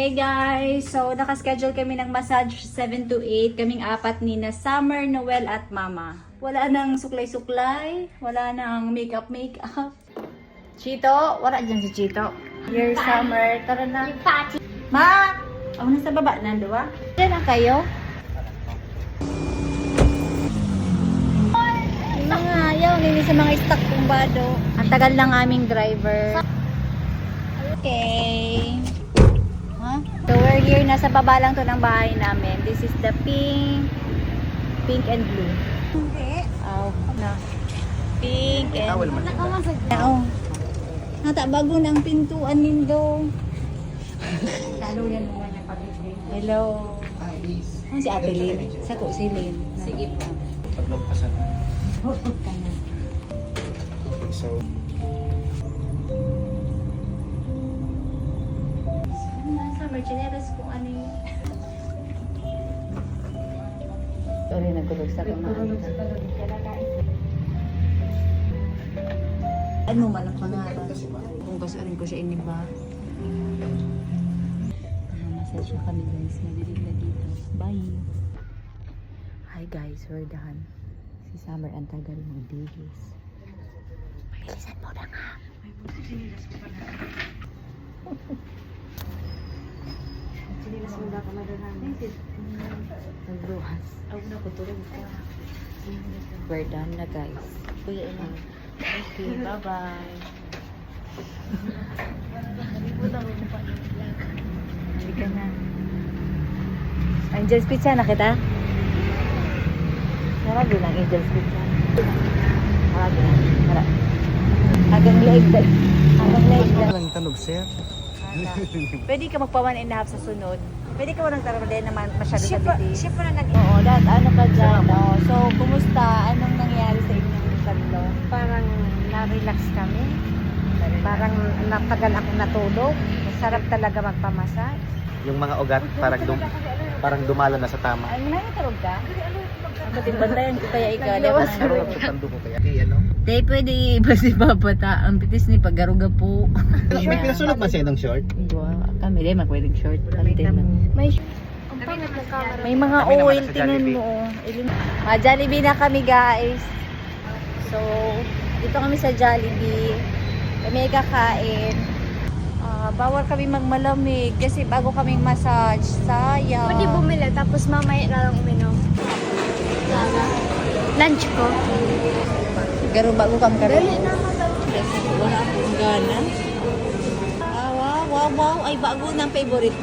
Hey guys! So, nakaschedule kami ng massage 7 to 8. Kaming apat ni na Summer, Noel at Mama. Wala nang suklay-suklay. Wala nang makeup. Chito! Wala dyan si Chito. Here, Summer. Tara na. Ma! Oh, nasa baba na, diba? Diyan na kayo? Mga ayaw, nini sa mga stock kumbado. Ang tagal ng aming driver. Okay. Huh? So we're here, nasa baba lang to ng bahay namin. This is the pink and blue. Okay. Oh, no. Pink and oh. Nata bago ng pintuan nindo. Lalo yan naman yung pag-ibig. Hello. Ano si Ate Lynn? Sako si Lynn. Sige po. Paglagpasan. Huwag ka na. So, Nasa merchineros kung ano yung... Sorry, nagkulog sa kumain. Ano man ang pangalan? Kung kasarin ko siya iniba. Massage na kami guys. Nadilig na dito. Bye! Hi guys, we're done. Si Summer ang tagal magbihis. Bilisan mo na nga. Sinilas mo na ka madanamin. Nagluhas. Ako na kutulog ka. We're done na guys. Kuya ina. Okay, bye-bye. Sige na. Angel's Pizza na kita? Marami lang Angel's Pizza. Marami lang. Hanggang leg lang. Hanggang leg lang. lang tanog, sir. Pwede ka magpa 1.5 sa sunod. Pwede ka walang tarapalay naman masyado sa bilis. Siya pa na Oo, ano ka dyan. Oh. So, kumusta? Anong nangyari sa inyong tatlo? parang na-relax kami. Parang natagal akong natulog. Masarap talaga magpamassage. Yung mga ugat parang dumalo na sa tama. Ay, nangyatulog ka? Ang bantayan ko kaya ikaw. Pero pagtando ko kaya. Okay, ano? Day, pwede iba si Babata. Ang pitis ni pagaruga po. May pinasulot man siya ng short. Kami din, magpwedeng short. Kante lang. Ang pangat ng camera. May mga Kami naman oil, sa tingnan Jollibee. mo. Jollibee na kami guys. So, dito kami sa Jollibee. Kami ay kakain. Bawal kami magmalamig kasi bago kaming massage. Sayang. Pwede bumili tapos mamaya na lang uminom. Lunch ko. Garo bago kang karoon. Wala akong gana. Wow. Ay, bago ng favorite mo.